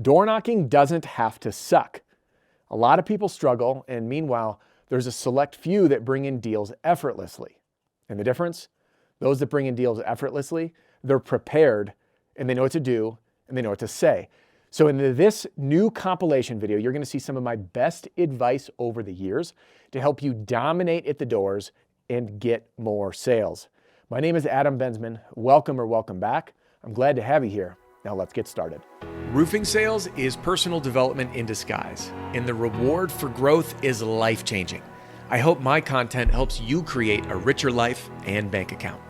Door knocking doesn't have to suck. A lot of people struggle, and meanwhile, there's a select few that bring in deals effortlessly. And the difference? Those that bring in deals effortlessly, they're prepared, and they know what to do, and they know what to say. So in this new compilation video, you're gonna see some of my best advice over the years to help you dominate at the doors and get more sales. My name is Adam Bensman. Welcome or welcome back. I'm glad to have you here. Now let's get started. Roofing sales is personal development in disguise, and the reward for growth is life-changing. I hope my content helps you create a richer life and bank account.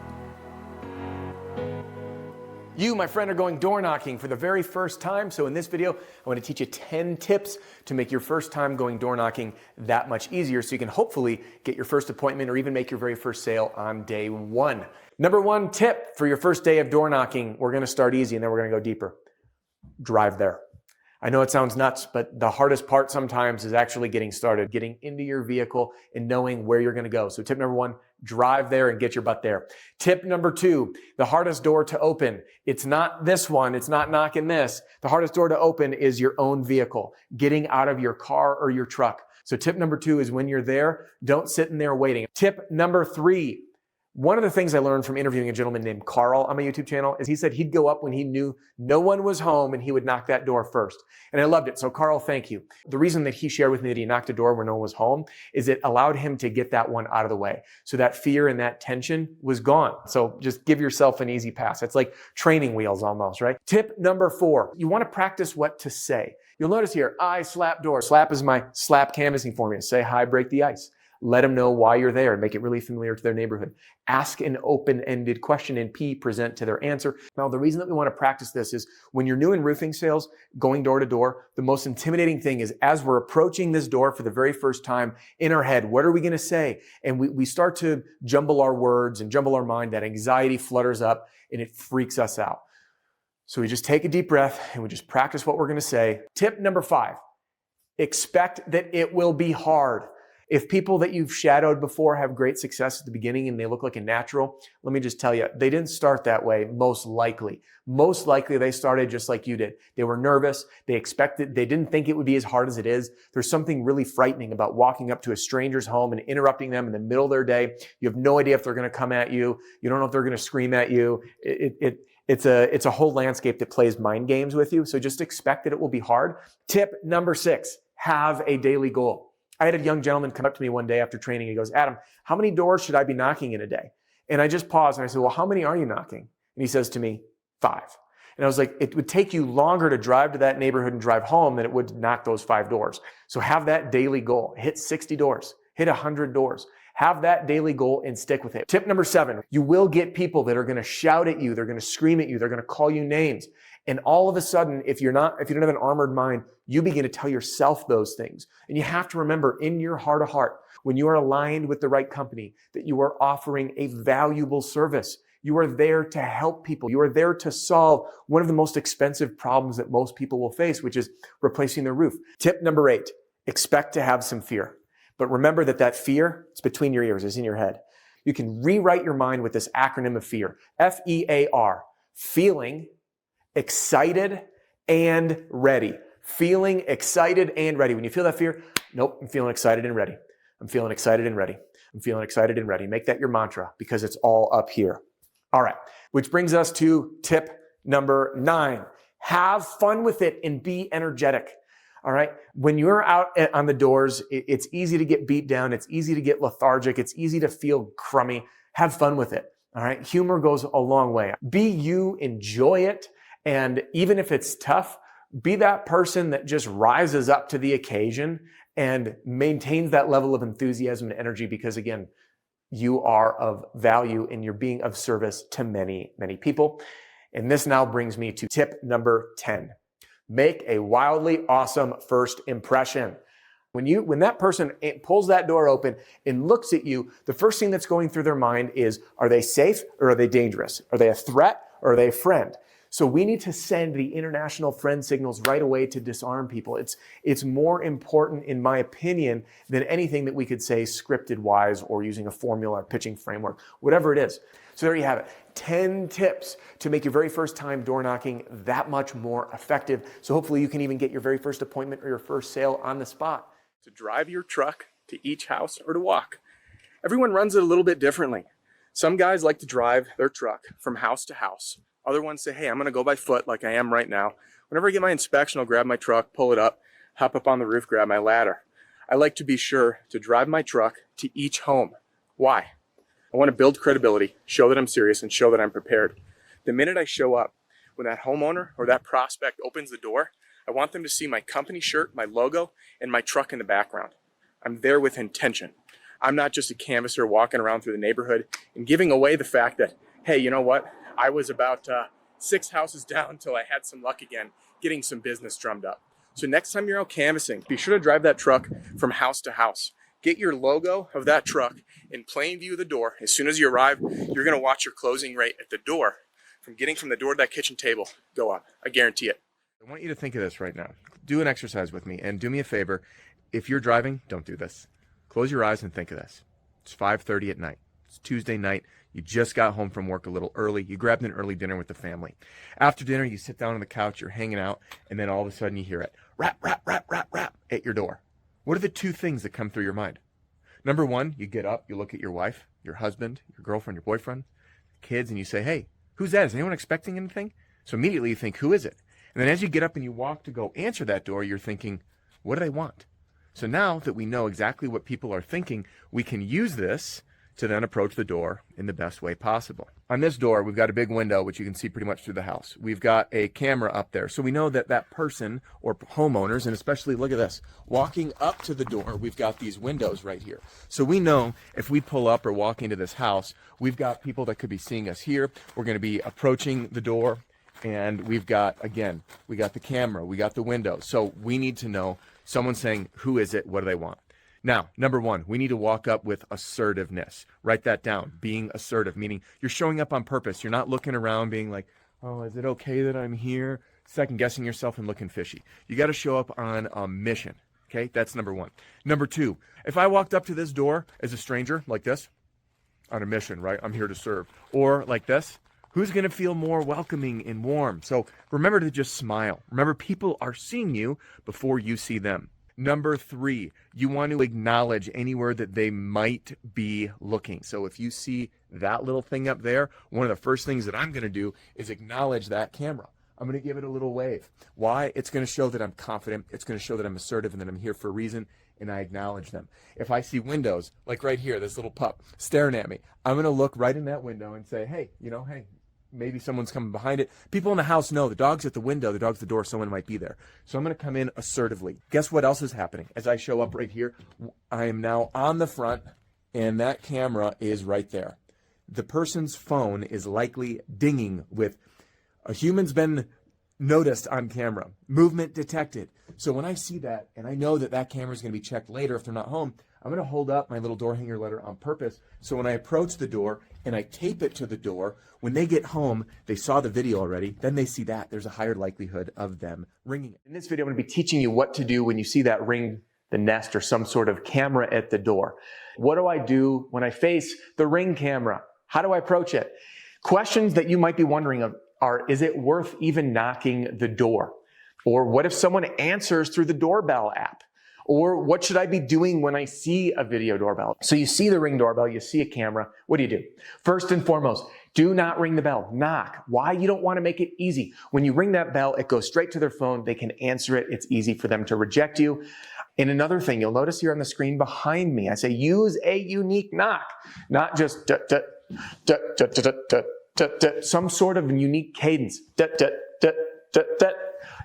You, my friend, are going door knocking for the very first time. So in this video, I want to teach you 10 tips to make your first time going door knocking that much easier so you can hopefully get your first appointment or even make your very first sale on day one. Number one tip for your first day of door knocking, we're going to start easy and then we're going to go deeper. Drive there. I know it sounds nuts, but the hardest part sometimes is actually getting started, getting into your vehicle and knowing where you're going to go. So tip number one, drive there and get your butt there. Tip number two, the hardest door to open. It's not this one. It's not knocking this. The hardest door to open is your own vehicle, getting out of your car or your truck. So tip number two is when you're there, don't sit in there waiting. Tip number three, one of the things I learned from interviewing a gentleman named Carl on my YouTube channel is he said he'd go up when he knew no one was home and he would knock that door first. And I loved it. So Carl, thank you. The reason that he shared with me that he knocked a door when no one was home is it allowed him to get that one out of the way. So that fear and that tension was gone. So just give yourself an easy pass. It's like training wheels almost, right? Tip number four, you want to practice what to say. You'll notice here, I slap door. Slap is my slap canvassing formula. Say hi, break the ice. Let them know why you're there and make it really familiar to their neighborhood. Ask an open-ended question and P, present to their answer. Now, the reason that we want to practice this is when you're new in roofing sales, going door to door, the most intimidating thing is as we're approaching this door for the very first time in our head, what are we going to say? And we start to jumble our words and jumble our mind. That anxiety flutters up and it freaks us out. So we just take a deep breath and we just practice what we're going to say. Tip number five, expect that it will be hard. If people that you've shadowed before have great success at the beginning and they look like a natural, let me just tell you, they didn't start that way, most likely. Most likely they started just like you did. They were nervous. They didn't think it would be as hard as it is. There's something really frightening about walking up to a stranger's home and interrupting them in the middle of their day. You have no idea if they're going to come at you. You don't know if they're going to scream at you. It's a whole landscape that plays mind games with you. So just expect that it will be hard. Tip number six, have a daily goal. I had a young gentleman come up to me one day after training. He goes, Adam, how many doors should I be knocking in a day? And I just paused and I said, well, how many are you knocking? And he says to me, 5. And I was like, it would take you longer to drive to that neighborhood and drive home than it would to knock those 5 doors. So have that daily goal. Hit 60 doors. Hit 100 doors. Have that daily goal and stick with it. Tip number 7, you will get people that are going to shout at you. They're going to scream at you. They're going to call you names. And all of a sudden, if you don't have an armored mind, you begin to tell yourself those things. And you have to remember in your heart of heart, when you are aligned with the right company, that you are offering a valuable service. You are there to help people. You are there to solve one of the most expensive problems that most people will face, which is replacing their roof. Tip number 8, expect to have some fear. But remember that fear, it's between your ears, it's in your head. You can rewrite your mind with this acronym of fear. F-E-A-R, feeling excited and ready. Feeling excited and ready. When you feel that fear, nope, I'm feeling excited and ready. I'm feeling excited and ready. I'm feeling excited and ready. Make that your mantra because it's all up here. All right, which brings us to tip number 9. Have fun with it and be energetic. All right, when you're out on the doors, it's easy to get beat down. It's easy to get lethargic. It's easy to feel crummy. Have fun with it. All right, humor goes a long way. Be you, enjoy it. And even if it's tough, be that person that just rises up to the occasion and maintains that level of enthusiasm and energy because, again, you are of value and you're being of service to many, many people. And this now brings me to tip number 10. Make a wildly awesome first impression. When that person pulls that door open and looks at you, the first thing that's going through their mind is, are they safe or are they dangerous? Are they a threat or are they a friend? So we need to send the international friend signals right away to disarm people. It's more important, in my opinion, than anything that we could say scripted wise or using a formula or pitching framework, whatever it is. So there you have it. 10 tips to make your very first time door knocking that much more effective. So hopefully you can even get your very first appointment or your first sale on the spot. To drive your truck to each house or to walk. Everyone runs it a little bit differently. Some guys like to drive their truck from house to house. Other ones say, hey, I'm gonna go by foot like I am right now. Whenever I get my inspection, I'll grab my truck, pull it up, hop up on the roof, grab my ladder. I like to be sure to drive my truck to each home. Why? I want to build credibility, show that I'm serious, and show that I'm prepared. The minute I show up, when that homeowner or that prospect opens the door, I want them to see my company shirt, my logo, and my truck in the background. I'm there with intention. I'm not just a canvasser walking around through the neighborhood and giving away the fact that, hey, you know what? I was about 6 houses down until I had some luck again, getting some business drummed up. So next time you're out canvassing, be sure to drive that truck from house to house. Get your logo of that truck in plain view of the door. As soon as you arrive, you're gonna watch your closing rate at the door from the door to that kitchen table go up. I guarantee it. I want you to think of this right now. Do an exercise with me and do me a favor. If you're driving, don't do this. Close your eyes and think of this. It's 5:30 at night. It's Tuesday night. You just got home from work a little early. You grabbed an early dinner with the family. After dinner, you sit down on the couch, you're hanging out, and then all of a sudden you hear it. Rap, rap, rap, rap, rap at your door. What are the 2 things that come through your mind? Number 1, you get up, you look at your wife, your husband, your girlfriend, your boyfriend, kids, and you say, hey, who's that? Is anyone expecting anything? So immediately you think, who is it? And then as you get up and you walk to go answer that door, you're thinking, what do they want? So now that we know exactly what people are thinking, we can use this to then approach the door in the best way possible. On this door, we've got a big window, which you can see pretty much through the house. We've got a camera up there. So we know that that person or homeowners, and especially, look at this, walking up to the door, we've got these windows right here. So we know if we pull up or walk into this house, we've got people that could be seeing us here. We're gonna be approaching the door, and we've got, again, we got the camera, we got the window. So we need to know, someone's saying, who is it, what do they want? Now, number 1, we need to walk up with assertiveness. Write that down. Being assertive, meaning you're showing up on purpose. You're not looking around being like, oh, is it okay that I'm here? Second guessing yourself and looking fishy. You got to show up on a mission. Okay, that's number 1. Number 2, if I walked up to this door as a stranger like this, on a mission, right? I'm here to serve. Or like this, who's going to feel more welcoming and warm? So remember to just smile. Remember, people are seeing you before you see them. Number 3, you want to acknowledge anywhere that they might be looking. So if you see that little thing up there, one of the first things that I'm going to do is acknowledge that camera. I'm going to give it a little wave. Why? It's going to show that I'm confident. It's going to show that I'm assertive and that I'm here for a reason, and I acknowledge them. If I see windows, like right here, this little pup staring at me, I'm going to look right in that window and say, hey, hey, maybe someone's coming behind it. People in the house know the dog's at the window, the dog's at the door, someone might be there. So I'm going to come in assertively. Guess what else is happening? As I show up right here, I am now on the front, and that camera is right there. The person's phone is likely dinging with a human's been noticed on camera, movement detected. So when I see that, and I know that that camera is going to be checked later if they're not home, I'm going to hold up my little door hanger letter on purpose. So when I approach the door and I tape it to the door, when they get home, they saw the video already, then they see that. There's a higher likelihood of them ringing it. In this video, I'm going to be teaching you what to do when you see that ring the nest or some sort of camera at the door. What do I do when I face the ring camera? How do I approach it? Questions that you might be wondering are, is it worth even knocking the door? Or what if someone answers through the doorbell app? Or what should I be doing when I see a video doorbell? So you see the Ring doorbell, you see a camera, what do? First and foremost, do not ring the bell, knock. Why? You don't want to make it easy. When you ring that bell, it goes straight to their phone, they can answer it, it's easy for them to reject you. And another thing, you'll notice here on the screen behind me, I say use a unique knock, not just some sort of unique cadence.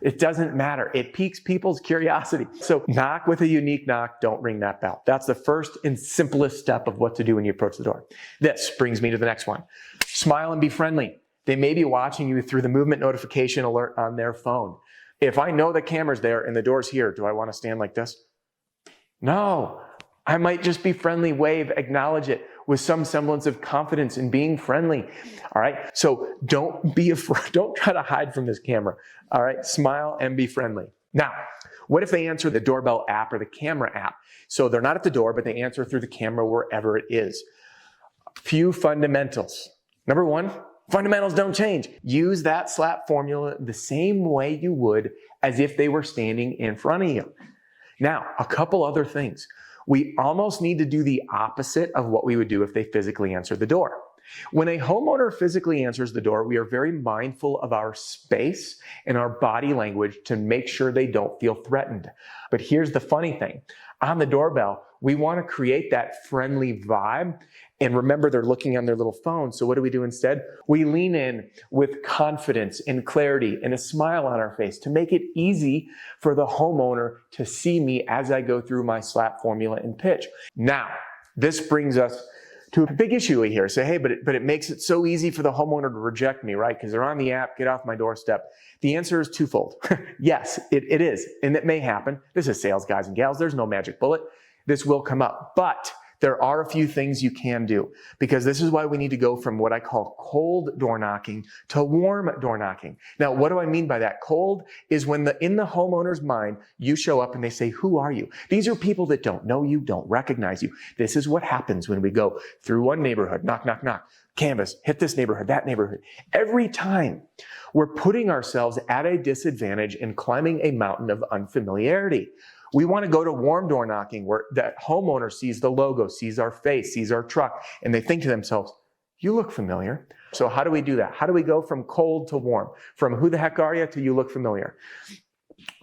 It doesn't matter. It piques people's curiosity. So knock with a unique knock. Don't ring that bell. That's the first and simplest step of what to do when you approach the door. This brings me to the next one. Smile and be friendly. They may be watching you through the movement notification alert on their phone. If I know the camera's there and the door's here, do I want to stand like this? No. I might just be friendly, wave, acknowledge it with some semblance of confidence in being friendly. All right. So don't be afraid. Don't try to hide from this camera. All right. Smile and be friendly. Now, what if they answer the doorbell app or the camera app? So they're not at the door, but they answer through the camera wherever it is. Few fundamentals. Number 1, Fundamentals don't change. Use that SLAP formula the same way you would as if they were standing in front of you. Now, a couple other things. We almost need to do the opposite of what we would do if they physically answered the door. When a homeowner physically answers the door, we are very mindful of our space and our body language to make sure they don't feel threatened. But here's the funny thing. On the doorbell, we want to create that friendly vibe. And remember, they're looking on their little phone. So what do we do instead? We lean in with confidence and clarity and a smile on our face to make it easy for the homeowner to see me as I go through my SLAP formula and pitch. Now, this brings us to a big issue here. Say, hey, but it makes it so easy for the homeowner to reject me, right? Because they're on the app, get off my doorstep. The answer is twofold. Yes, it is. And it may happen. This is sales, guys and gals. There's no magic bullet. This will come up. But there are a few things you can do, because this is why we need to go from what I call cold door knocking to warm door knocking. Now, what do I mean by that? Cold is when in the homeowner's mind, you show up and they say, who are you? These are people that don't know you, don't recognize you. This is what happens when we go through one neighborhood, knock, knock, knock, canvas, hit this neighborhood, that neighborhood. Every time we're putting ourselves at a disadvantage and climbing a mountain of unfamiliarity. We want to go to warm door knocking where that homeowner sees the logo, sees our face, sees our truck, and they think to themselves, you look familiar. So how do we do that? How do we go from cold to warm? From who the heck are you to you look familiar?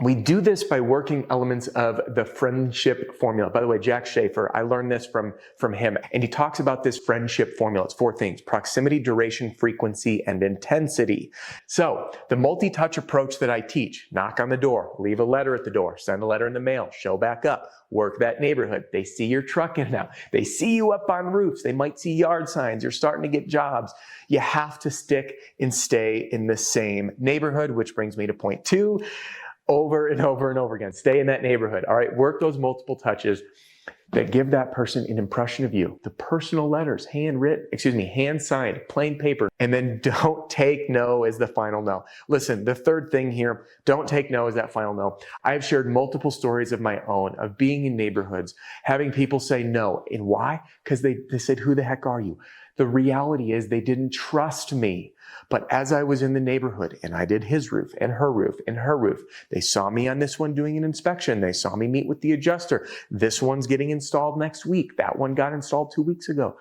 We do this by working elements of the friendship formula. By the way, Jack Schaefer, I learned this from him, and he talks about this friendship formula. It's 4 things: proximity, duration, frequency, and intensity. So the multi-touch approach that I teach: knock on the door, leave a letter at the door, send a letter in the mail, show back up, work that neighborhood. They see your truck in and out. They see you up on roofs. They might see yard signs. You're starting to get jobs. You have to stick and stay in the same neighborhood, which brings me to point 2. Over and over and over again. Stay in that neighborhood. All right, work those multiple touches that give that person an impression of you. The personal letters, hand signed, plain paper. And then don't take no as the final no. Listen, the third thing here, don't take no as that final no. I've shared multiple stories of my own of being in neighborhoods, having people say no. And why? Because they said, who the heck are you? The reality is they didn't trust me. But as I was in the neighborhood and I did his roof and her roof and her roof, they saw me on this one doing an inspection. They saw me meet with the adjuster. This one's getting installed next week. That one got installed 2 weeks ago.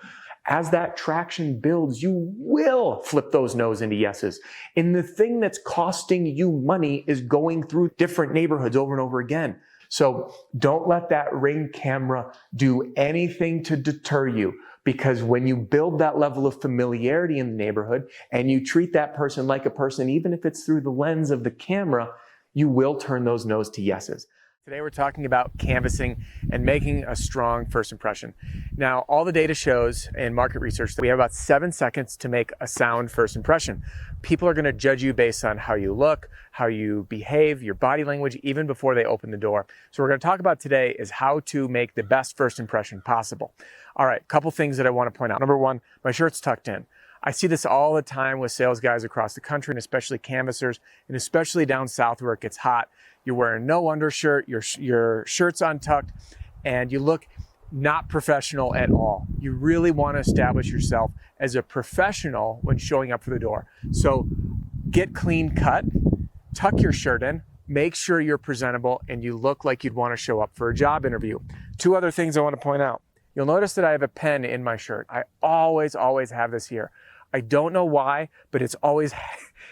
As that traction builds, you will flip those no's into yeses. And the thing that's costing you money is going through different neighborhoods over and over again. So don't let that Ring camera do anything to deter you, because when you build that level of familiarity in the neighborhood and you treat that person like a person, even if it's through the lens of the camera, you will turn those no's to yeses. Today we're talking about canvassing and making a strong first impression. Now, all the data shows in market research that we have about 7 seconds to make a sound first impression. People are going to judge you based on how you look, how you behave, your body language, even before they open the door. So what we're going to talk about today is how to make the best first impression possible. All right, a couple things that I want to point out. Number 1, my shirt's tucked in. I see this all the time with sales guys across the country, and especially canvassers, and especially down south where it gets hot. You're wearing no undershirt, your shirt's untucked, and you look not professional at all. You really want to establish yourself as a professional when showing up for the door. So get clean cut, tuck your shirt in, make sure you're presentable, and you look like you'd want to show up for a job interview. 2 other things I want to point out. You'll notice that I have a pen in my shirt. I always have this here. I don't know why, but it's always,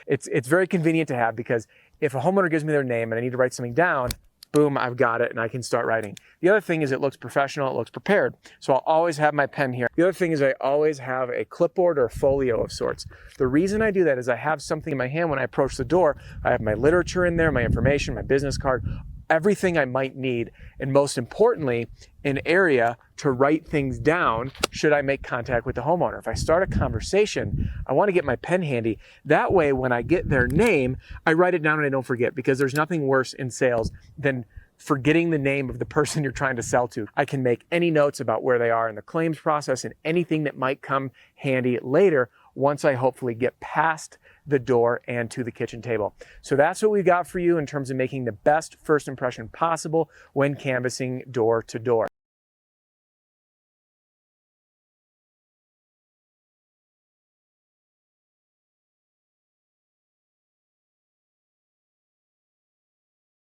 it's very convenient to have, because if a homeowner gives me their name and I need to write something down, boom, I've got it and I can start writing. The other thing is it looks professional, it looks prepared. So I'll always have my pen here. The other thing is I always have a clipboard or a folio of sorts. The reason I do that is I have something in my hand when I approach the door. I have my literature in there, my information, my business card, everything I might need, and most importantly, an area to write things down should I make contact with the homeowner. If I start a conversation, I want to get my pen handy. That way, when I get their name, I write it down and I don't forget, because there's nothing worse in sales than forgetting the name of the person you're trying to sell to. I can make any notes about where they are in the claims process and anything that might come handy later once I hopefully get past the door and to the kitchen table. So that's what we've got for you in terms of making the best first impression possible when canvassing door to door.